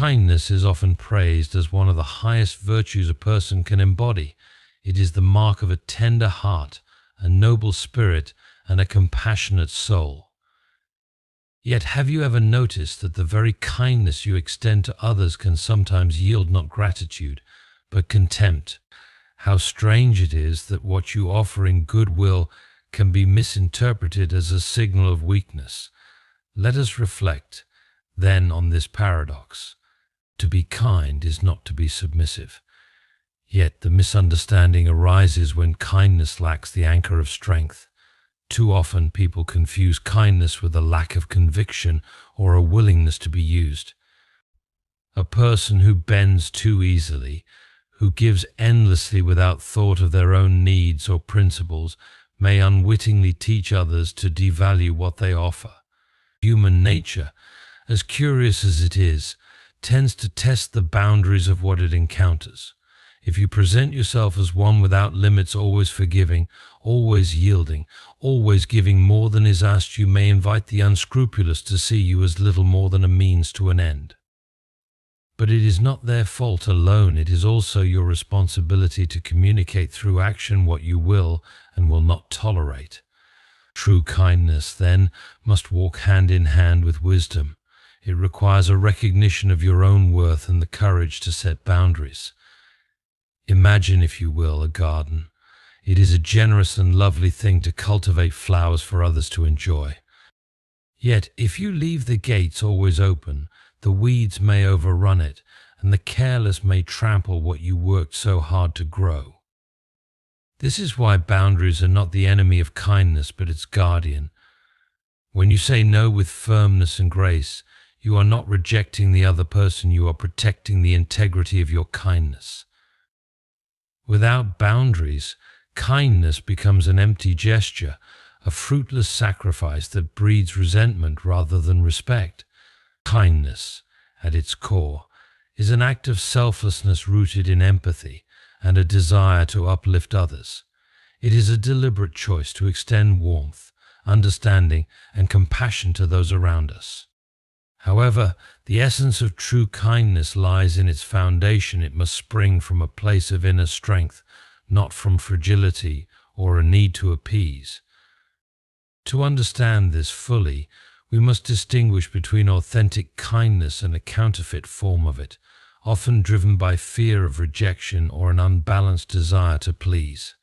kindness is often praised as one of the highest virtues a person can embody. It is the mark of a tender heart, a noble spirit, and a compassionate soul. Yet have you ever noticed that the very kindness you extend to others can sometimes yield not gratitude, but contempt? How strange it is that what you offer in goodwill can be misinterpreted as a signal of weakness. Let us reflect, then, on this paradox. To be kind is not to be submissive. Yet the misunderstanding arises when kindness lacks the anchor of strength. Too often people confuse kindness with a lack of conviction or a willingness to be used. A person who bends too easily, who gives endlessly without thought of their own needs or principles, may unwittingly teach others to devalue what they offer. Human nature, as curious as it is, tends to test the boundaries of what it encounters. If you present yourself as one without limits, always forgiving, always yielding, always giving more than is asked, you may invite the unscrupulous to see you as little more than a means to an end. But it is not their fault alone. It is also your responsibility to communicate through action what you will and will not tolerate. True kindness, then, must walk hand in hand with wisdom. It requires a recognition of your own worth and the courage to set boundaries. Imagine, if you will, a garden. It is a generous and lovely thing to cultivate flowers for others to enjoy. Yet, if you leave the gates always open, the weeds may overrun it, and the careless may trample what you worked so hard to grow. This is why boundaries are not the enemy of kindness, but its guardian. When you say no with firmness and grace, you are not rejecting the other person, you are protecting the integrity of your kindness. Without boundaries, kindness becomes an empty gesture, a fruitless sacrifice that breeds resentment rather than respect. Kindness, at its core, is an act of selflessness rooted in empathy and a desire to uplift others. It is a deliberate choice to extend warmth, understanding, and compassion to those around us. However, the essence of true kindness lies in its foundation. It must spring from a place of inner strength, not from fragility or a need to appease. To understand this fully, we must distinguish between authentic kindness and a counterfeit form of it, often driven by fear of rejection or an unbalanced desire to please.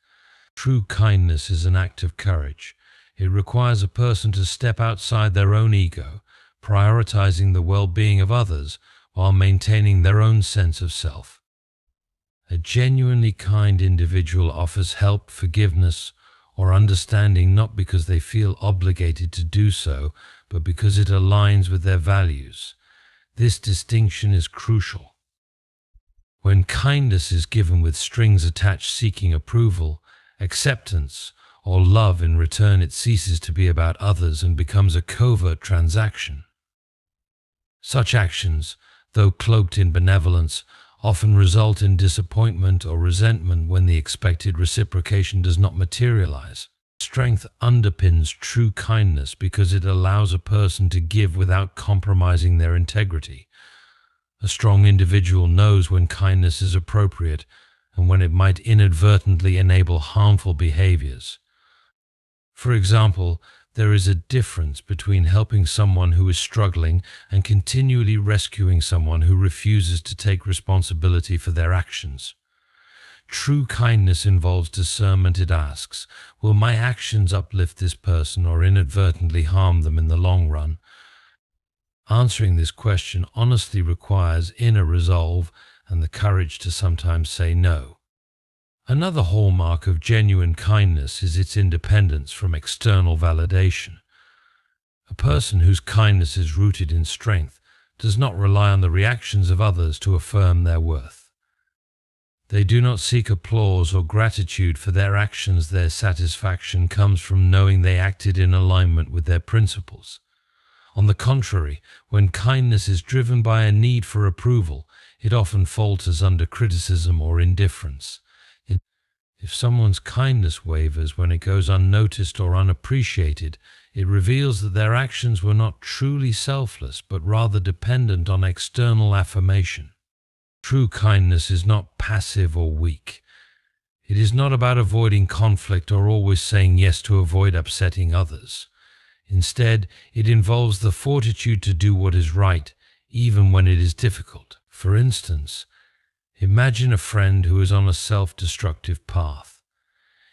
True kindness is an act of courage. It requires a person to step outside their own ego, prioritizing the well-being of others while maintaining their own sense of self. A genuinely kind individual offers help, forgiveness, or understanding not because they feel obligated to do so, but because it aligns with their values. This distinction is crucial. When kindness is given with strings attached seeking approval, acceptance, or love in return, it ceases to be about others and becomes a covert transaction. Such actions, though cloaked in benevolence, often result in disappointment or resentment when the expected reciprocation does not materialize. Strength underpins true kindness because it allows a person to give without compromising their integrity. A strong individual knows when kindness is appropriate and when it might inadvertently enable harmful behaviors. For example, there is a difference between helping someone who is struggling and continually rescuing someone who refuses to take responsibility for their actions. True kindness involves discernment. It asks, will my actions uplift this person or inadvertently harm them in the long run? Answering this question honestly requires inner resolve and the courage to sometimes say no. Another hallmark of genuine kindness is its independence from external validation. A person whose kindness is rooted in strength does not rely on the reactions of others to affirm their worth. They do not seek applause or gratitude for their actions. Their satisfaction comes from knowing they acted in alignment with their principles. On the contrary, when kindness is driven by a need for approval, it often falters under criticism or indifference. If someone's kindness wavers when it goes unnoticed or unappreciated, It reveals that their actions were not truly selfless, but rather dependent on external affirmation. True kindness is not passive or weak. It is not about avoiding conflict or always saying yes to avoid upsetting others. Instead, it involves the fortitude to do what is right, even when it is difficult. For instance, imagine a friend who is on a self-destructive path.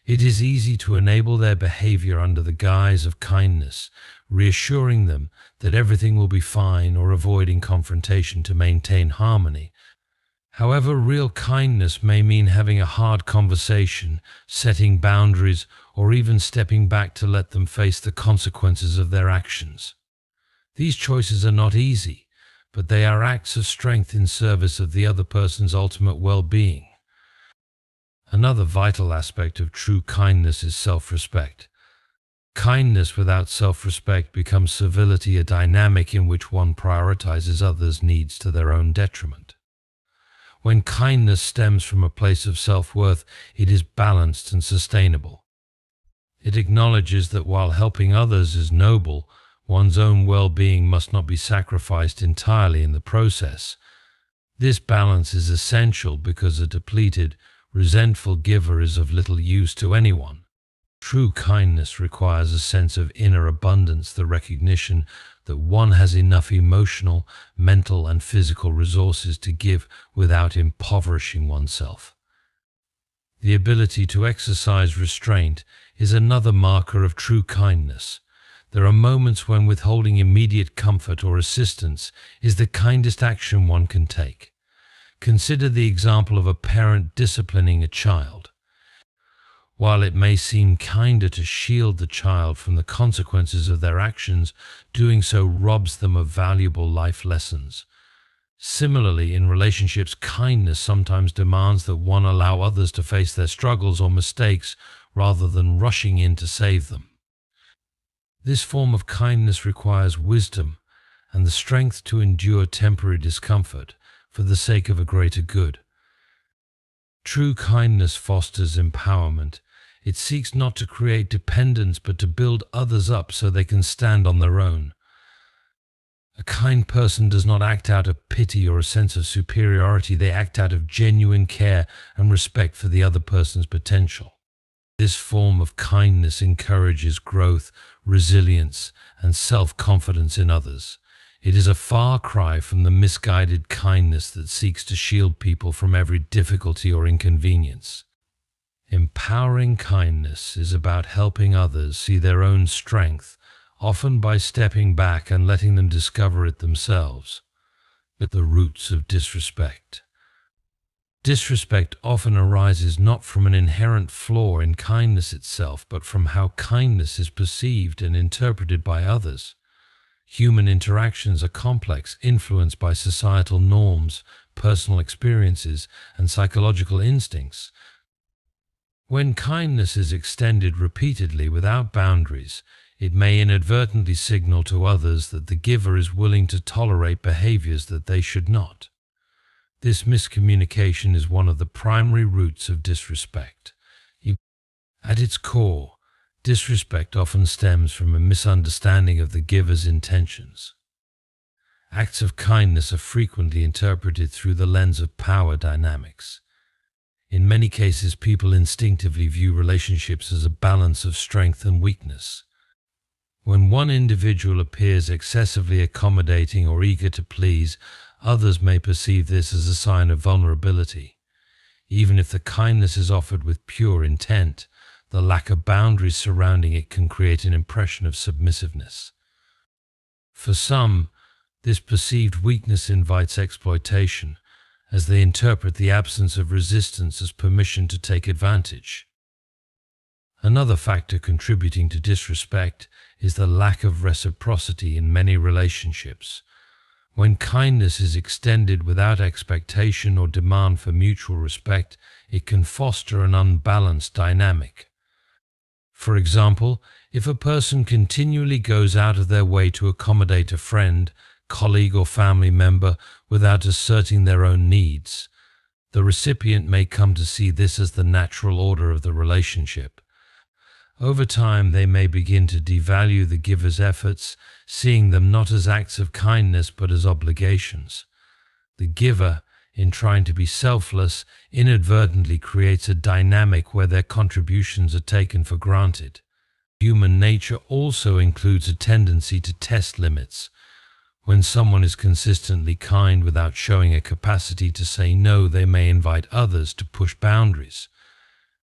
It is easy to enable their behavior under the guise of kindness, reassuring them that everything will be fine or avoiding confrontation to maintain harmony. However, real kindness may mean having a hard conversation, setting boundaries, or even stepping back to let them face the consequences of their actions. These choices are not easy, but they are acts of strength in service of the other person's ultimate well-being. Another vital aspect of true kindness is self-respect. Kindness without self-respect becomes servility, a dynamic in which one prioritizes others' needs to their own detriment. When kindness stems from a place of self-worth, it is balanced and sustainable. It acknowledges that while helping others is noble, one's own well-being must not be sacrificed entirely in the process. This balance is essential because a depleted, resentful giver is of little use to anyone. True kindness requires a sense of inner abundance, the recognition that one has enough emotional, mental, and physical resources to give without impoverishing oneself. The ability to exercise restraint is another marker of true kindness. There are moments when withholding immediate comfort or assistance is the kindest action one can take. Consider the example of a parent disciplining a child. While it may seem kinder to shield the child from the consequences of their actions, doing so robs them of valuable life lessons. Similarly, in relationships, kindness sometimes demands that one allow others to face their struggles or mistakes rather than rushing in to save them. This form of kindness requires wisdom and the strength to endure temporary discomfort for the sake of a greater good. True kindness fosters empowerment. It seeks not to create dependence, but to build others up so they can stand on their own. A kind person does not act out of pity or a sense of superiority. They act out of genuine care and respect for the other person's potential. This form of kindness encourages growth, resilience, and self-confidence in others. It is a far cry from the misguided kindness that seeks to shield people from every difficulty or inconvenience. Empowering kindness is about helping others see their own strength, often by stepping back and letting them discover it themselves. At the roots of disrespect. Disrespect often arises not from an inherent flaw in kindness itself, but from how kindness is perceived and interpreted by others. Human interactions are complex, influenced by societal norms, personal experiences, and psychological instincts. When kindness is extended repeatedly without boundaries, it may inadvertently signal to others that the giver is willing to tolerate behaviors that they should not. This miscommunication is one of the primary roots of disrespect. At its core, disrespect often stems from a misunderstanding of the giver's intentions. Acts of kindness are frequently interpreted through the lens of power dynamics. In many cases, people instinctively view relationships as a balance of strength and weakness. When one individual appears excessively accommodating or eager to please, others may perceive this as a sign of vulnerability. Even if the kindness is offered with pure intent, the lack of boundaries surrounding it can create an impression of submissiveness. For some, this perceived weakness invites exploitation, as they interpret the absence of resistance as permission to take advantage. Another factor contributing to disrespect is the lack of reciprocity in many relationships. When kindness is extended without expectation or demand for mutual respect, it can foster an unbalanced dynamic. For example, if a person continually goes out of their way to accommodate a friend, colleague, or family member without asserting their own needs, the recipient may come to see this as the natural order of the relationship. Over time, they may begin to devalue the giver's efforts, seeing them not as acts of kindness but as obligations. The giver, in trying to be selfless, inadvertently creates a dynamic where their contributions are taken for granted. Human nature also includes a tendency to test limits. When someone is consistently kind without showing a capacity to say no, they may invite others to push boundaries.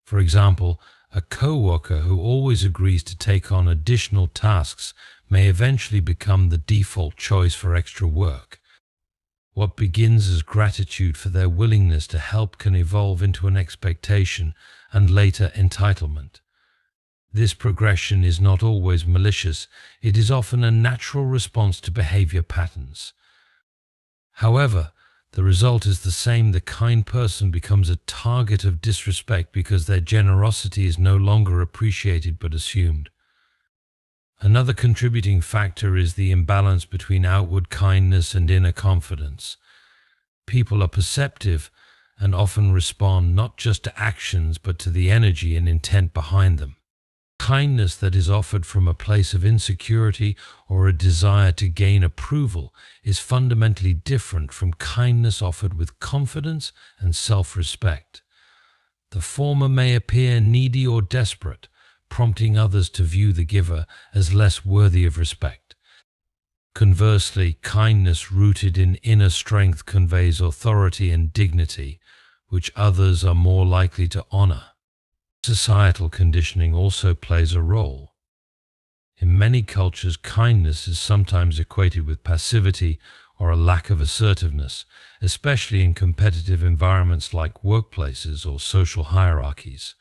For example, a co-worker who always agrees to take on additional tasks may eventually become the default choice for extra work. What begins as gratitude for their willingness to help can evolve into an expectation and later entitlement. This progression is not always malicious, it is often a natural response to behavior patterns. However, the result is the same. The kind person becomes a target of disrespect because their generosity is no longer appreciated but assumed. Another contributing factor is the imbalance between outward kindness and inner confidence. People are perceptive and often respond not just to actions but to the energy and intent behind them. Kindness that is offered from a place of insecurity or a desire to gain approval is fundamentally different from kindness offered with confidence and self-respect. The former may appear needy or desperate, prompting others to view the giver as less worthy of respect. Conversely, kindness rooted in inner strength conveys authority and dignity, which others are more likely to honor. Societal conditioning also plays a role. In many cultures, kindness is sometimes equated with passivity or a lack of assertiveness, especially in competitive environments like workplaces or social hierarchies.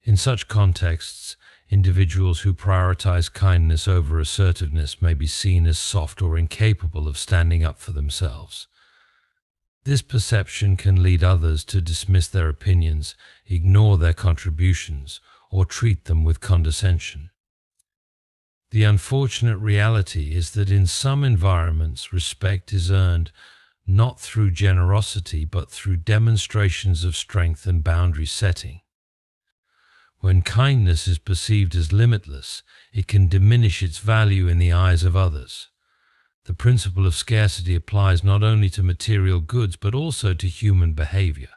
In such contexts, individuals who prioritize kindness over assertiveness may be seen as soft or incapable of standing up for themselves. This perception can lead others to dismiss their opinions, ignore their contributions, or treat them with condescension. The unfortunate reality is that in some environments, respect is earned not through generosity but through demonstrations of strength and boundary setting. When kindness is perceived as limitless, it can diminish its value in the eyes of others. The principle of scarcity applies not only to material goods but also to human behavior.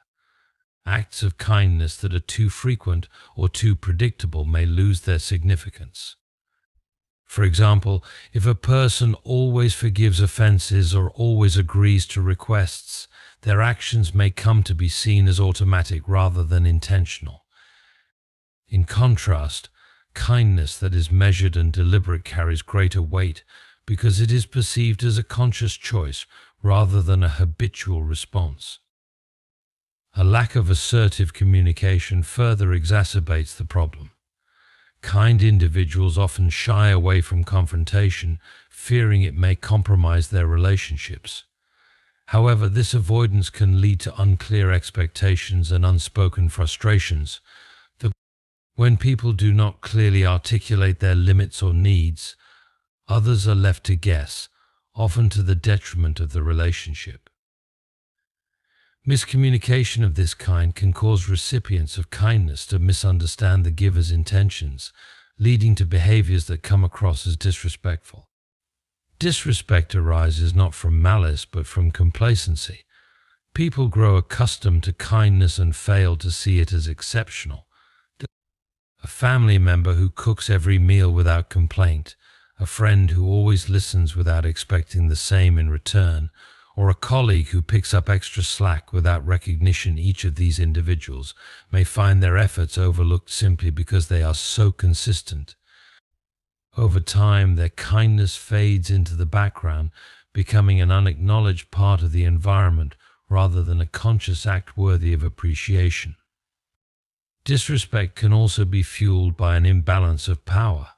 Acts of kindness that are too frequent or too predictable may lose their significance. For example, if a person always forgives offenses or always agrees to requests, their actions may come to be seen as automatic rather than intentional. In contrast, kindness that is measured and deliberate carries greater weight because it is perceived as a conscious choice rather than a habitual response. A lack of assertive communication further exacerbates the problem. Kind individuals often shy away from confrontation, fearing it may compromise their relationships. However, this avoidance can lead to unclear expectations and unspoken frustrations. When people do not clearly articulate their limits or needs, others are left to guess, often to the detriment of the relationship. Miscommunication of this kind can cause recipients of kindness to misunderstand the giver's intentions, leading to behaviors that come across as disrespectful. Disrespect arises not from malice but from complacency. People grow accustomed to kindness and fail to see it as exceptional. A family member who cooks every meal without complaint, a friend who always listens without expecting the same in return, or a colleague who picks up extra slack without recognition. Each of these individuals may find their efforts overlooked simply because they are so consistent. Over time, their kindness fades into the background, becoming an unacknowledged part of the environment rather than a conscious act worthy of appreciation. Disrespect can also be fueled by an imbalance of power.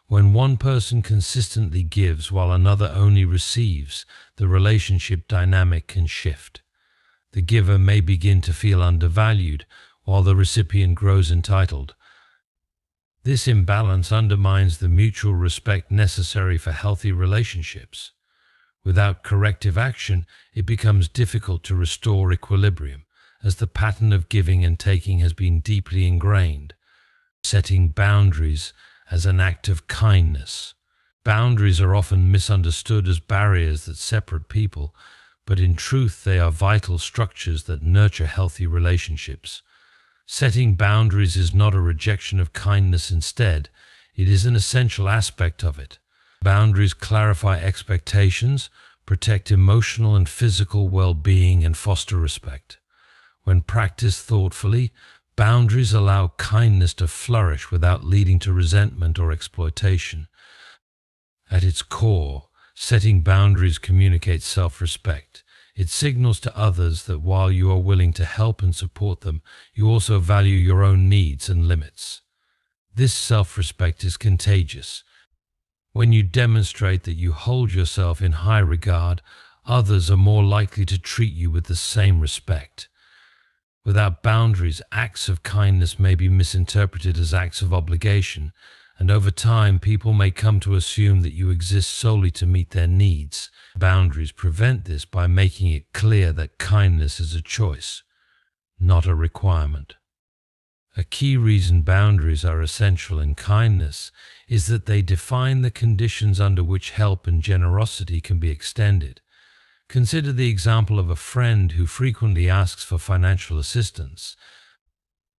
When one person consistently gives while another only receives, the relationship dynamic can shift. The giver may begin to feel undervalued, while the recipient grows entitled. This imbalance undermines the mutual respect necessary for healthy relationships. Without corrective action, it becomes difficult to restore equilibrium, as the pattern of giving and taking has been deeply ingrained. Setting boundaries as an act of kindness. Boundaries are often misunderstood as barriers that separate people, but in truth they are vital structures that nurture healthy relationships. Setting boundaries is not a rejection of kindness. Instead, it is an essential aspect of it. Boundaries clarify expectations, protect emotional and physical well-being, and foster respect. When practiced thoughtfully, boundaries allow kindness to flourish without leading to resentment or exploitation. At its core, setting boundaries communicates self-respect. It signals to others that while you are willing to help and support them, you also value your own needs and limits. This self-respect is contagious. When you demonstrate that you hold yourself in high regard, others are more likely to treat you with the same respect. Without boundaries, acts of kindness may be misinterpreted as acts of obligation, and over time people may come to assume that you exist solely to meet their needs. Boundaries prevent this by making it clear that kindness is a choice, not a requirement. A key reason boundaries are essential in kindness is that they define the conditions under which help and generosity can be extended. Consider the example of a friend who frequently asks for financial assistance.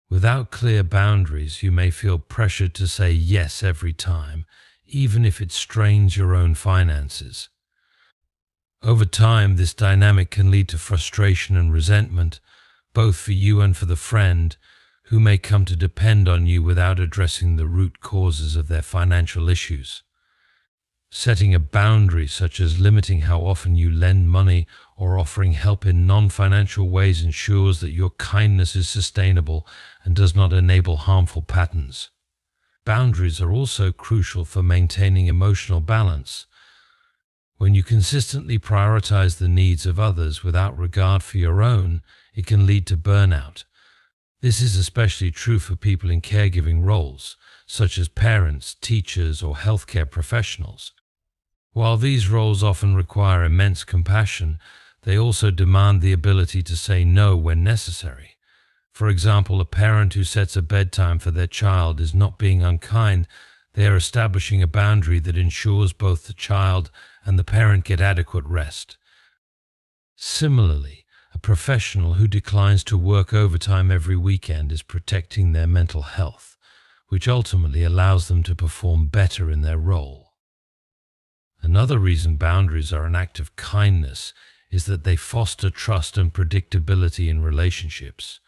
Without clear boundaries, you may feel pressured to say yes every time, even if it strains your own finances. Over time, this dynamic can lead to frustration and resentment, both for you and for the friend, who may come to depend on you without addressing the root causes of their financial issues. Setting a boundary, such as limiting how often you lend money or offering help in non-financial ways, ensures that your kindness is sustainable and does not enable harmful patterns. Boundaries are also crucial for maintaining emotional balance. When you consistently prioritize the needs of others without regard for your own, it can lead to burnout. This is especially true for people in caregiving roles, such as parents, teachers, or healthcare professionals. While these roles often require immense compassion, they also demand the ability to say no when necessary. For example, a parent who sets a bedtime for their child is not being unkind. They are establishing a boundary that ensures both the child and the parent get adequate rest. Similarly, a professional who declines to work overtime every weekend is protecting their mental health, which ultimately allows them to perform better in their role. Another reason boundaries are an act of kindness is that they foster trust and predictability in relationships.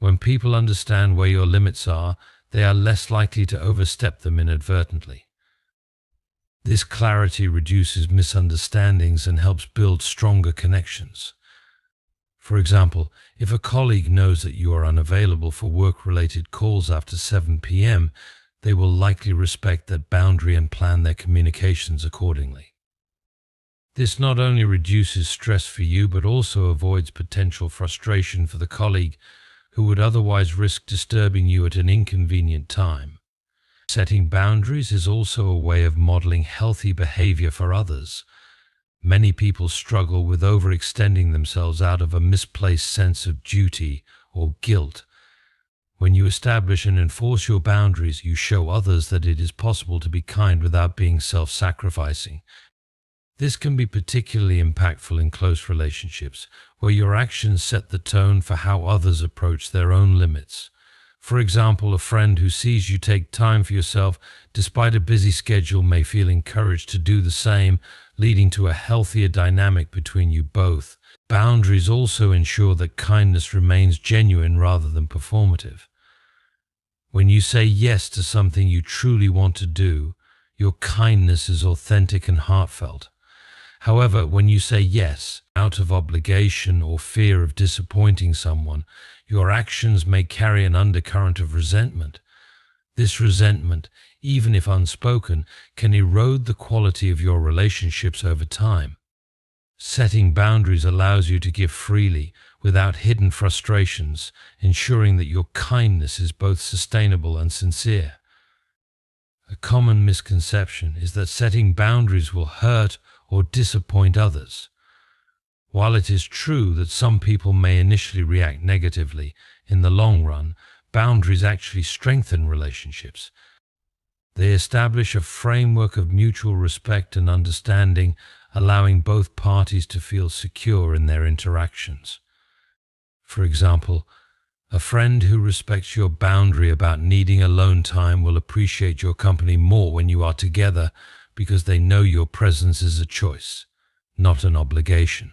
When people understand where your limits are, they are less likely to overstep them inadvertently. This clarity reduces misunderstandings and helps build stronger connections. For example, if a colleague knows that you are unavailable for work-related calls after 7 p.m., they will likely respect that boundary and plan their communications accordingly. This not only reduces stress for you, but also avoids potential frustration for the colleague who would otherwise risk disturbing you at an inconvenient time. Setting boundaries is also a way of modeling healthy behavior for others. Many people struggle with overextending themselves out of a misplaced sense of duty or guilt. When you establish and enforce your boundaries, you show others that it is possible to be kind without being self-sacrificing. This can be particularly impactful in close relationships, where your actions set the tone for how others approach their own limits. For example, a friend who sees you take time for yourself despite a busy schedule may feel encouraged to do the same, leading to a healthier dynamic between you both. Boundaries also ensure that kindness remains genuine rather than performative. When you say yes to something you truly want to do, your kindness is authentic and heartfelt. However, when you say yes out of obligation or fear of disappointing someone, your actions may carry an undercurrent of resentment. This resentment, even if unspoken, can erode the quality of your relationships over time. Setting boundaries allows you to give freely, without hidden frustrations, ensuring that your kindness is both sustainable and sincere. A common misconception is that setting boundaries will hurt or disappoint others. While it is true that some people may initially react negatively, in the long run, Boundaries actually strengthen relationships. They establish a framework of mutual respect and understanding, allowing both parties to feel secure in their interactions. For example, a friend who respects your boundary about needing alone time will appreciate your company more when you are together because they know your presence is a choice, not an obligation.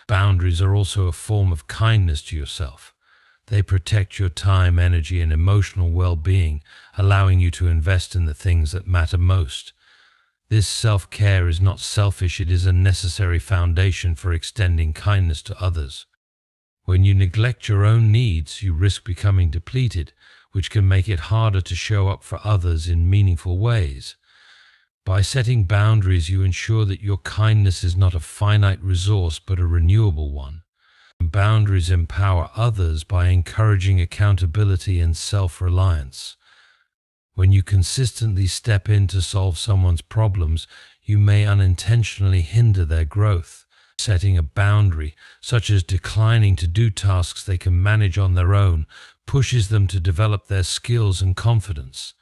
Boundaries are also a form of kindness to yourself. They protect your time, energy, and emotional well-being, allowing you to invest in the things that matter most. This self-care is not selfish, it is a necessary foundation for extending kindness to others. When you neglect your own needs, you risk becoming depleted, which can make it harder to show up for others in meaningful ways. By setting boundaries, you ensure that your kindness is not a finite resource but a renewable one. Boundaries empower others by encouraging accountability and self-reliance. When you consistently step in to solve someone's problems, you may unintentionally hinder their growth. Setting a boundary, such as declining to do tasks they can manage on their own, pushes them to develop their skills and confidence.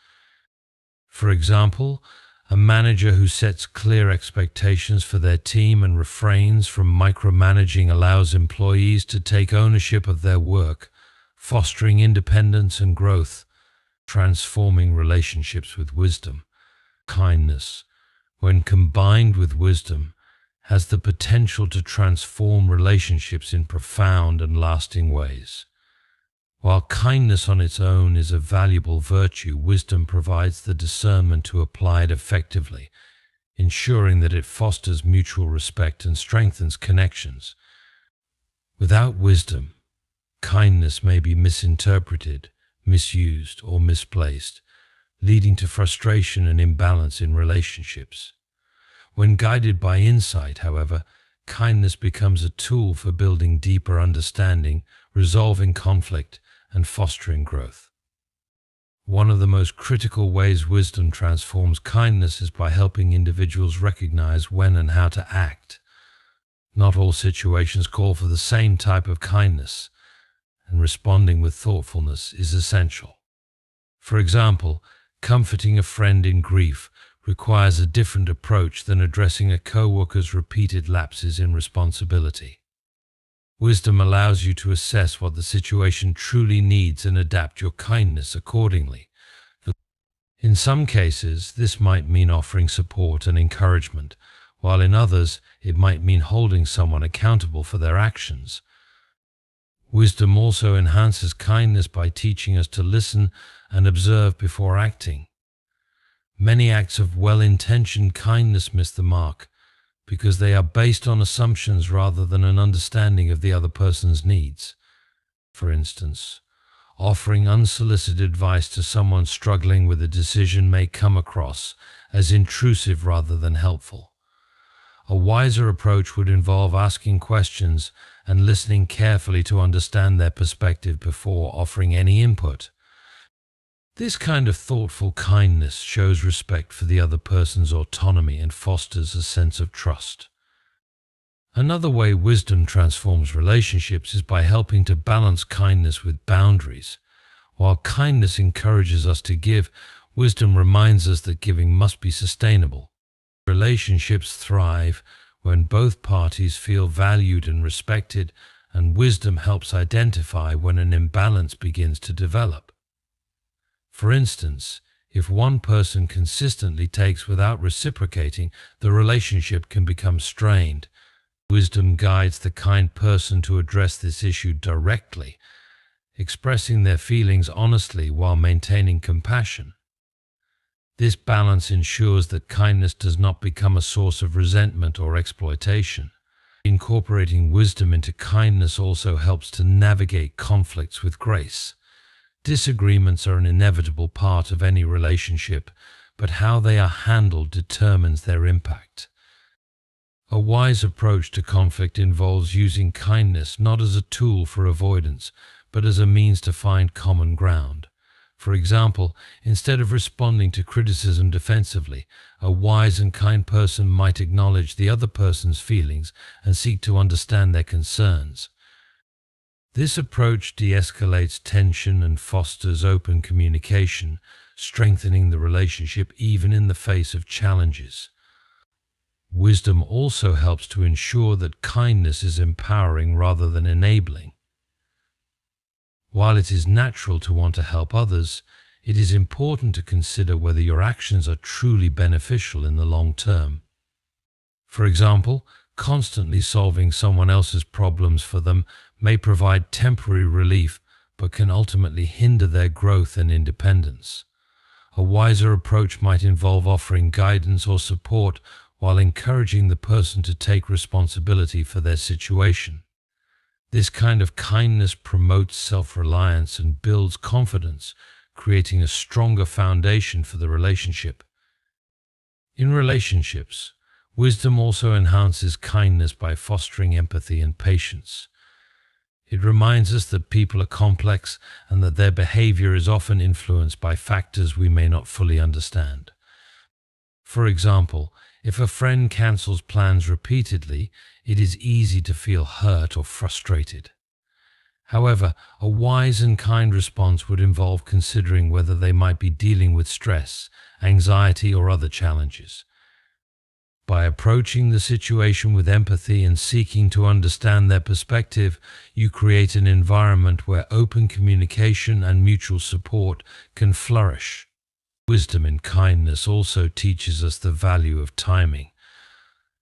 For example, a manager who sets clear expectations for their team and refrains from micromanaging allows employees to take ownership of their work, fostering independence and growth. Transforming relationships with wisdom. Kindness, when combined with wisdom, has the potential to transform relationships in profound and lasting ways. While kindness on its own is a valuable virtue, wisdom provides the discernment to apply it effectively, ensuring that it fosters mutual respect and strengthens connections. Without wisdom, kindness may be misinterpreted, misused, or misplaced, leading to frustration and imbalance in relationships. When guided by insight, however, kindness becomes a tool for building deeper understanding, resolving conflict, and fostering growth. One of the most critical ways wisdom transforms kindness is by helping individuals recognize when and how to act. Not all situations call for the same type of kindness, and responding with thoughtfulness is essential. For example, comforting a friend in grief requires a different approach than addressing a coworker's repeated lapses in responsibility. Wisdom allows you to assess what the situation truly needs and adapt your kindness accordingly. In some cases, this might mean offering support and encouragement, while in others, it might mean holding someone accountable for their actions. Wisdom also enhances kindness by teaching us to listen and observe before acting. Many acts of well-intentioned kindness miss the mark because they are based on assumptions rather than an understanding of the other person's needs. For instance, offering unsolicited advice to someone struggling with a decision may come across as intrusive rather than helpful. A wiser approach would involve asking questions and listening carefully to understand their perspective before offering any input. This kind of thoughtful kindness shows respect for the other person's autonomy and fosters a sense of trust. Another way wisdom transforms relationships is by helping to balance kindness with boundaries. While kindness encourages us to give, wisdom reminds us that giving must be sustainable. Relationships thrive when both parties feel valued and respected, and wisdom helps identify when an imbalance begins to develop. For instance, if one person consistently takes without reciprocating, the relationship can become strained. Wisdom guides the kind person to address this issue directly, expressing their feelings honestly while maintaining compassion. This balance ensures that kindness does not become a source of resentment or exploitation. Incorporating wisdom into kindness also helps to navigate conflicts with grace. Disagreements are an inevitable part of any relationship, but how they are handled determines their impact. A wise approach to conflict involves using kindness not as a tool for avoidance, but as a means to find common ground. For example, instead of responding to criticism defensively, a wise and kind person might acknowledge the other person's feelings and seek to understand their concerns. This approach de-escalates tension and fosters open communication, strengthening the relationship even in the face of challenges. Wisdom also helps to ensure that kindness is empowering rather than enabling. While it is natural to want to help others, it is important to consider whether your actions are truly beneficial in the long term. For example, constantly solving someone else's problems for them may provide temporary relief, but can ultimately hinder their growth and independence. A wiser approach might involve offering guidance or support while encouraging the person to take responsibility for their situation. This kind of kindness promotes self-reliance and builds confidence, creating a stronger foundation for the relationship. In relationships, wisdom also enhances kindness by fostering empathy and patience. It reminds us that people are complex and that their behavior is often influenced by factors we may not fully understand. For example, if a friend cancels plans repeatedly, it is easy to feel hurt or frustrated. However, a wise and kind response would involve considering whether they might be dealing with stress, anxiety, or other challenges. By approaching the situation with empathy and seeking to understand their perspective, you create an environment where open communication and mutual support can flourish. Wisdom in kindness also teaches us the value of timing.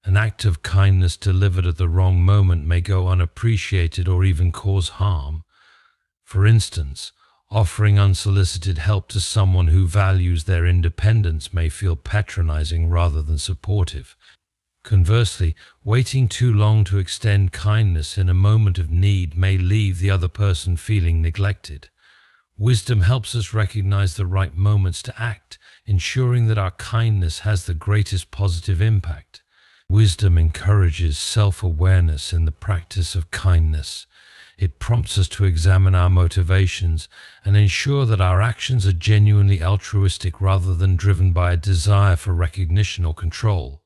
An act of kindness delivered at the wrong moment may go unappreciated or even cause harm. For instance, offering unsolicited help to someone who values their independence may feel patronizing rather than supportive. Conversely, waiting too long to extend kindness in a moment of need may leave the other person feeling neglected. Wisdom helps us recognize the right moments to act, ensuring that our kindness has the greatest positive impact. Wisdom encourages self-awareness in the practice of kindness. It prompts us to examine our motivations and ensure that our actions are genuinely altruistic rather than driven by a desire for recognition or control.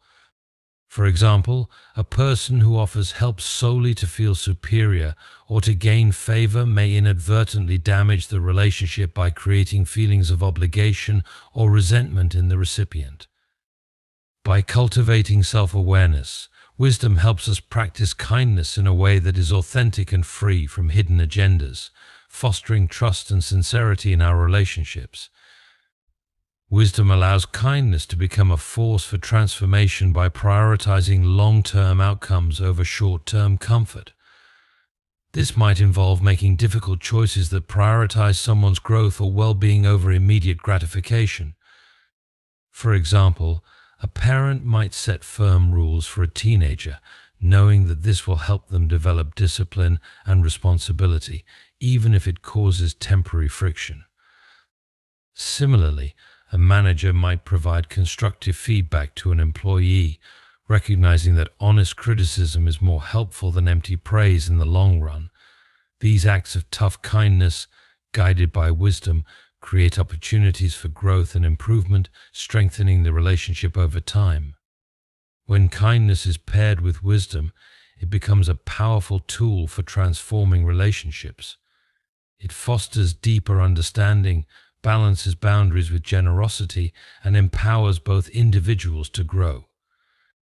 For example, a person who offers help solely to feel superior or to gain favor may inadvertently damage the relationship by creating feelings of obligation or resentment in the recipient. By cultivating self-awareness, wisdom helps us practice kindness in a way that is authentic and free from hidden agendas, fostering trust and sincerity in our relationships. Wisdom allows kindness to become a force for transformation by prioritizing long-term outcomes over short-term comfort. This might involve making difficult choices that prioritize someone's growth or well-being over immediate gratification. For example, a parent might set firm rules for a teenager, knowing that this will help them develop discipline and responsibility, even if it causes temporary friction. Similarly, a manager might provide constructive feedback to an employee, recognizing that honest criticism is more helpful than empty praise in the long run. These acts of tough kindness, guided by wisdom, create opportunities for growth and improvement, strengthening the relationship over time. When kindness is paired with wisdom, it becomes a powerful tool for transforming relationships. It fosters deeper understanding, balances boundaries with generosity, and empowers both individuals to grow.